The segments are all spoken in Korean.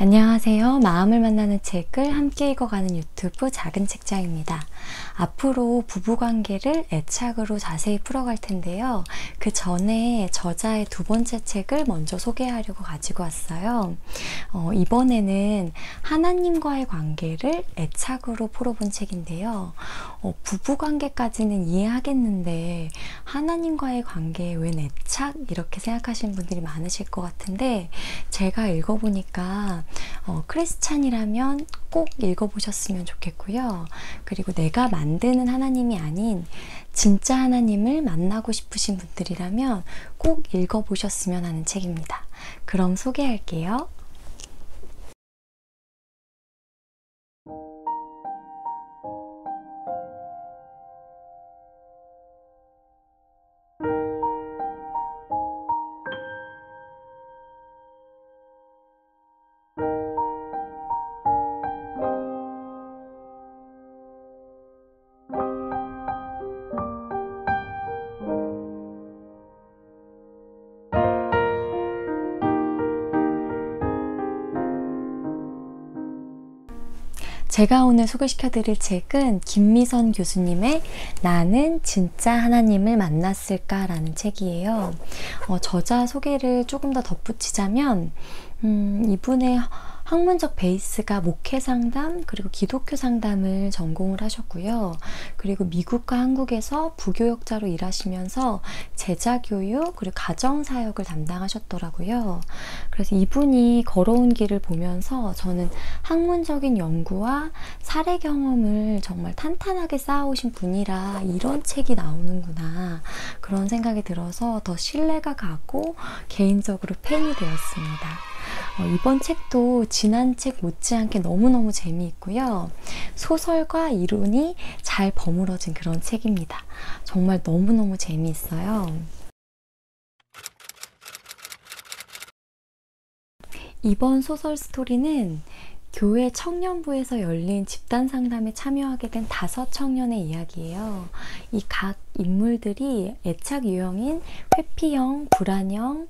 안녕하세요. 마음을 만나는 책을 함께 읽어가는 유튜브 작은 책장입니다. 앞으로 부부관계를 애착으로 자세히 풀어갈 텐데요. 그 전에 저자의 두 번째 책을 먼저 소개하려고 가지고 왔어요. 이번에는 하나님과의 관계를 애착으로 풀어본 책인데요. 부부관계까지는 이해하겠는데 하나님과의 관계에 웬 애착? 이렇게 생각하시는 분들이 많으실 것 같은데 제가 읽어보니까 크리스찬이라면 꼭 읽어보셨으면 좋겠고요. 그리고 내가 만드는 하나님이 아닌 진짜 하나님을 만나고 싶으신 분들이라면 꼭 읽어보셨으면 하는 책입니다. 그럼 소개할게요. 제가 오늘 소개시켜드릴 책은 김미선 교수님의 나는 진짜 하나님을 만났을까? 라는 책이에요. 저자 소개를 조금 더 덧붙이자면 이분의 학문적 베이스가 목회 상담 그리고 기독교 상담을 전공을 하셨고요. 그리고 미국과 한국에서 부교역자로 일하시면서 제자교육 그리고 가정사역을 담당하셨더라고요. 그래서 이분이 걸어온 길을 보면서 저는 학문적인 연구와 사례 경험을 정말 탄탄하게 쌓아오신 분이라 이런 책이 나오는구나 그런 생각이 들어서 더 신뢰가 가고 개인적으로 팬이 되었습니다. 이번 책도 지난 책 못지않게 너무너무 재미있고요. 소설과 이론이 잘 버무러진 그런 책입니다. 정말 너무너무 재미있어요. 이번 소설 스토리는 교회 청년부에서 열린 집단 상담에 참여하게 된 5 청년의 이야기예요. 이 각 인물들이 애착 유형인 회피형, 불안형,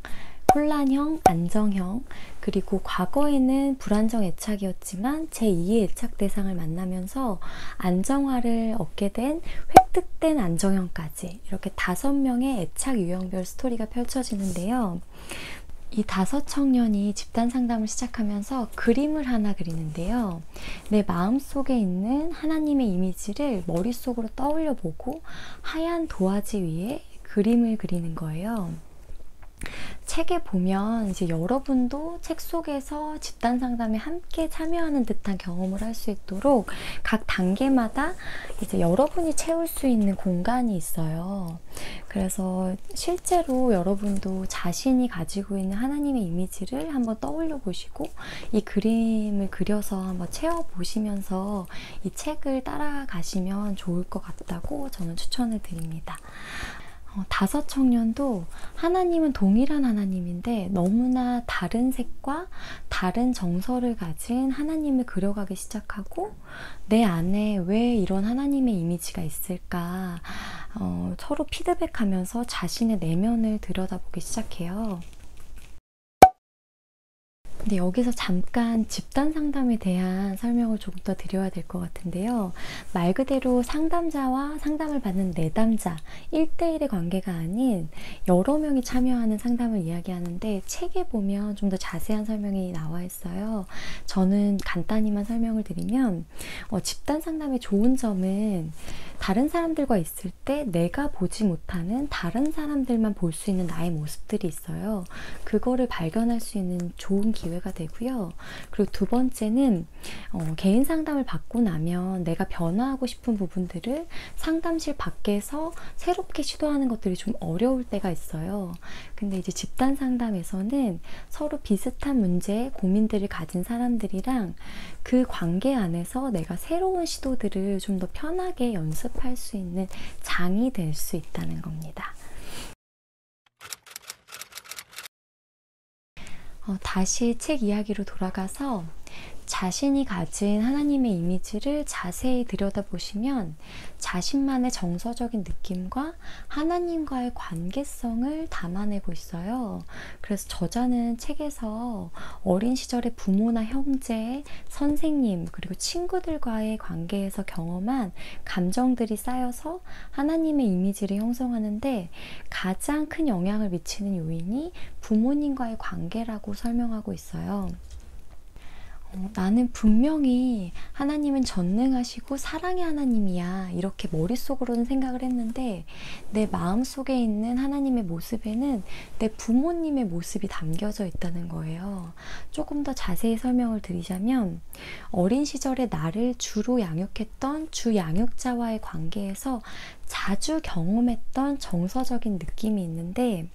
혼란형, 안정형, 그리고 과거에는 불안정 애착이었지만 제2의 애착 대상을 만나면서 안정화를 얻게 된 획득된 안정형까지 이렇게 5명의 애착 유형별 스토리가 펼쳐지는데요. 이 5 청년이 집단 상담을 시작하면서 그림을 하나 그리는데요. 내 마음속에 있는 하나님의 이미지를 머릿속으로 떠올려 보고 하얀 도화지 위에 그림을 그리는 거예요. 책에 보면 이제 여러분도 책 속에서 집단 상담에 함께 참여하는 듯한 경험을 할 수 있도록 각 단계마다 이제 여러분이 채울 수 있는 공간이 있어요. 그래서 실제로 여러분도 자신이 가지고 있는 하나님의 이미지를 한번 떠올려 보시고 이 그림을 그려서 한번 채워 보시면서 이 책을 따라가시면 좋을 것 같다고 저는 추천을 드립니다. 5 청년도 하나님은 동일한 하나님인데 너무나 다른 색과 다른 정서를 가진 하나님을 그려가기 시작하고 내 안에 왜 이런 하나님의 이미지가 있을까 서로 피드백하면서 자신의 내면을 들여다보기 시작해요. 근데 여기서 잠깐 집단 상담에 대한 설명을 조금 더 드려야 될 것 같은데요. 말 그대로 상담자와 상담을 받는 내담자 1대1의 관계가 아닌 여러 명이 참여하는 상담을 이야기하는데 책에 보면 좀 더 자세한 설명이 나와 있어요. 저는 간단히만 설명을 드리면 집단 상담의 좋은 점은 다른 사람들과 있을 때 내가 보지 못하는 다른 사람들만 볼 수 있는 나의 모습들이 있어요. 그거를 발견할 수 있는 좋은 기회가 되고요. 그리고 두 번째는 개인 상담을 받고 나면 내가 변화하고 싶은 부분들을 상담실 밖에서 새롭게 시도하는 것들이 좀 어려울 때가 있어요. 근데 이제 집단 상담에서는 서로 비슷한 문제, 고민들을 가진 사람들이랑 그 관계 안에서 내가 새로운 시도들을 좀 더 편하게 연습할 수 있는 장이 될 수 있다는 겁니다. 다시 책 이야기로 돌아가서 자신이 가진 하나님의 이미지를 자세히 들여다보시면 자신만의 정서적인 느낌과 하나님과의 관계성을 담아내고 있어요. 그래서 저자는 책에서 어린 시절에 부모나 형제, 선생님, 그리고 친구들과의 관계에서 경험한 감정들이 쌓여서 하나님의 이미지를 형성하는데 가장 큰 영향을 미치는 요인이 부모님과의 관계라고 설명하고 있어요. 나는 분명히 하나님은 전능하시고 사랑의 하나님이야, 이렇게 머릿속으로는 생각을 했는데 내 마음속에 있는 하나님의 모습에는 내 부모님의 모습이 담겨져 있다는 거예요. 조금 더 자세히 설명을 드리자면 어린 시절에 나를 주로 양육했던 주 양육자와의 관계에서 자주 경험했던 정서적인 느낌이 있는데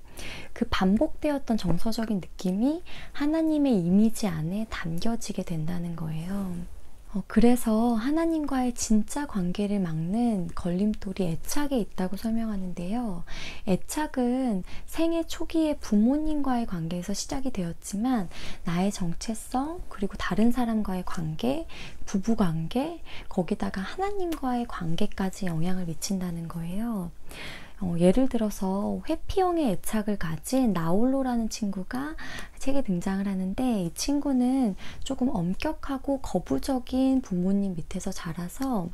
그 반복되었던 정서적인 느낌이 하나님의 이미지 안에 담겨지게 된다는 거예요. 그래서 하나님과의 진짜 관계를 막는 걸림돌이 애착에 있다고 설명하는데요. 애착은 생애 초기에 부모님과의 관계에서 시작이 되었지만 나의 정체성, 그리고 다른 사람과의 관계, 부부관계, 거기다가 하나님과의 관계까지 영향을 미친다는 거예요. 예를 들어서 회피형의 애착을 가진 나홀로라는 친구가 책에 등장을 하는데, 이 친구는 조금 엄격하고 거부적인 부모님 밑에서 자라서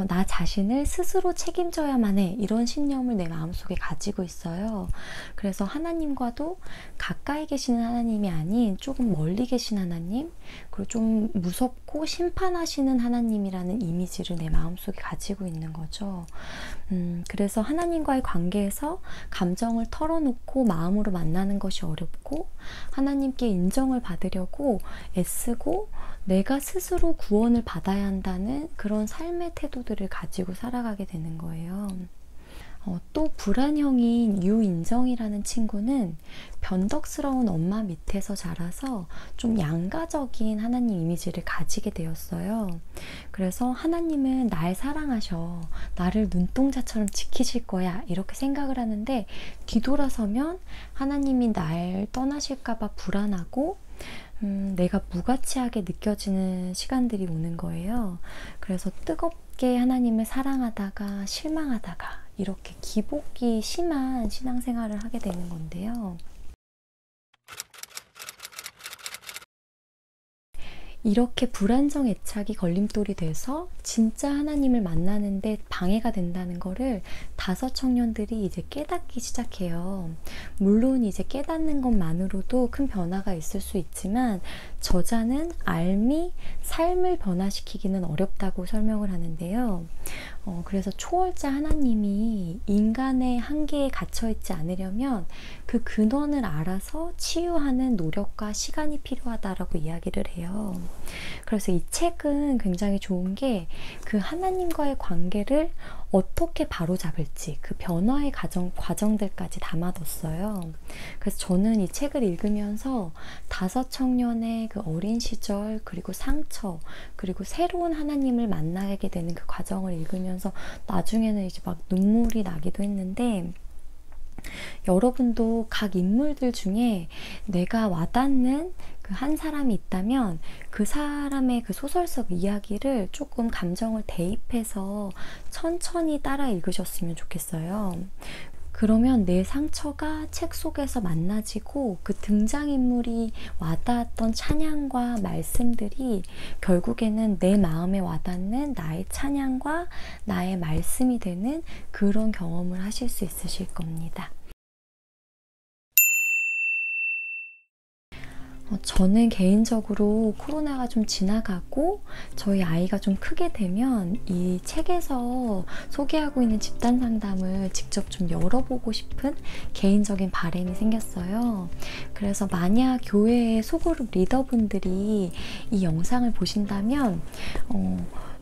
나 자신을 스스로 책임져야만 해, 이런 신념을 내 마음속에 가지고 있어요. 그래서 하나님과도 가까이 계시는 하나님이 아닌 조금 멀리 계신 하나님, 그리고 좀 무섭고 심판하시는 하나님이라는 이미지를 내 마음속에 가지고 있는 거죠. 그래서 하나님과의 관계에서 감정을 털어놓고 마음으로 만나는 것이 어렵고, 하나님께 인정을 받으려고 애쓰고 내가 스스로 구원을 받아야 한다는 그런 삶의 태도들을 가지고 살아가게 되는 거예요. 또 불안형인 유인정이라는 친구는 변덕스러운 엄마 밑에서 자라서 좀 양가적인 하나님 이미지를 가지게 되었어요. 그래서 하나님은 날 사랑하셔, 나를 눈동자처럼 지키실 거야, 이렇게 생각을 하는데 뒤돌아서면 하나님이 날 떠나실까 봐 불안하고 내가 무가치하게 느껴지는 시간들이 오는 거예요. 그래서 뜨겁게 하나님을 사랑하다가 실망하다가 이렇게 기복이 심한 신앙생활을 하게 되는 건데요. 이렇게 불안정 애착이 걸림돌이 돼서 진짜 하나님을 만나는데 방해가 된다는 거를 다섯 청년들이 이제 깨닫기 시작해요. 물론 이제 깨닫는 것만으로도 큰 변화가 있을 수 있지만 저자는 알미 삶을 변화시키기는 어렵다고 설명을 하는데요. 그래서 초월자 하나님이 인간의 한계에 갇혀있지 않으려면 그 근원을 알아서 치유하는 노력과 시간이 필요하다라고 이야기를 해요. 그래서 이 책은 굉장히 좋은 게 그 하나님과의 관계를 어떻게 바로잡을지 그 변화의 과정들까지 담아뒀어요. 그래서 저는 이 책을 읽으면서 다섯 청년의 그 어린 시절, 그리고 상처, 그리고 새로운 하나님을 만나게 되는 그 과정을 읽으면서 나중에는 이제 막 눈물이 나기도 했는데, 여러분도 각 인물들 중에 내가 와닿는 그 한 사람이 있다면 그 사람의 그 소설 속 이야기를 조금 감정을 대입해서 천천히 따라 읽으셨으면 좋겠어요. 그러면 내 상처가 책 속에서 만나지고 그 등장인물이 와닿았던 찬양과 말씀들이 결국에는 내 마음에 와닿는 나의 찬양과 나의 말씀이 되는 그런 경험을 하실 수 있으실 겁니다. 저는 개인적으로 코로나가 좀 지나가고 저희 아이가 좀 크게 되면 이 책에서 소개하고 있는 집단 상담을 직접 좀 열어보고 싶은 개인적인 바람이 생겼어요. 그래서 만약 교회의 소그룹 리더분들이 이 영상을 보신다면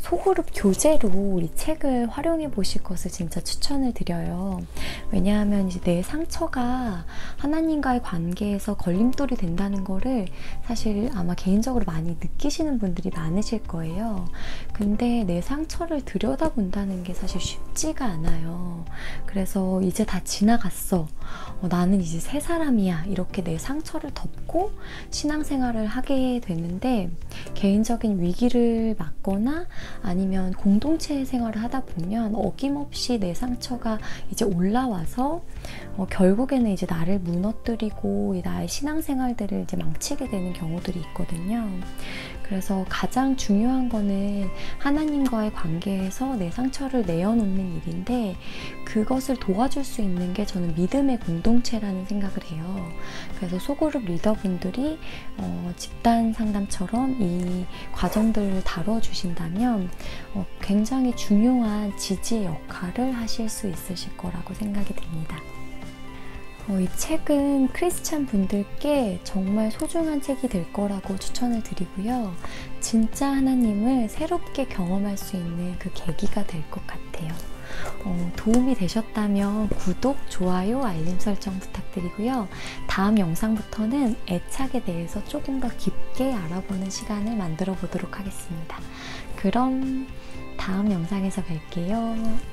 소그룹 교재로 이 책을 활용해 보실 것을 진짜 추천을 드려요. 왜냐하면 이제 내 상처가 하나님과의 관계에서 걸림돌이 된다는 거를 사실 아마 개인적으로 많이 느끼시는 분들이 많으실 거예요. 근데 내 상처를 들여다본다는 게 사실 쉽지가 않아요. 그래서 이제 다 지나갔어. 나는 이제 새 사람이야. 이렇게 내 상처를 덮고 신앙생활을 하게 되는데, 개인적인 위기를 맞거나 아니면 공동체 생활을 하다 보면 어김없이 내 상처가 이제 올라와서 결국에는 이제 나를 무너뜨리고 나의 신앙생활들을 이제 망치게 되는 경우들이 있거든요. 그래서 가장 중요한 거는 하나님과의 관계에서 내 상처를 내어놓는 일인데, 그것을 도와줄 수 있는 게 저는 믿음의 공동체라는 생각을 해요. 그래서 소그룹 리더분들이 집단 상담처럼 이 과정들을 다뤄주신다면 굉장히 중요한 지지의 역할을 하실 수 있으실 거라고 생각이 듭니다. 이 책은 크리스찬 분들께 정말 소중한 책이 될 거라고 추천을 드리고요. 진짜 하나님을 새롭게 경험할 수 있는 그 계기가 될 것 같아요. 도움이 되셨다면 구독, 좋아요, 알림 설정 부탁드리고요. 다음 영상부터는 애착에 대해서 조금 더 깊게 알아보는 시간을 만들어 보도록 하겠습니다. 그럼 다음 영상에서 뵐게요.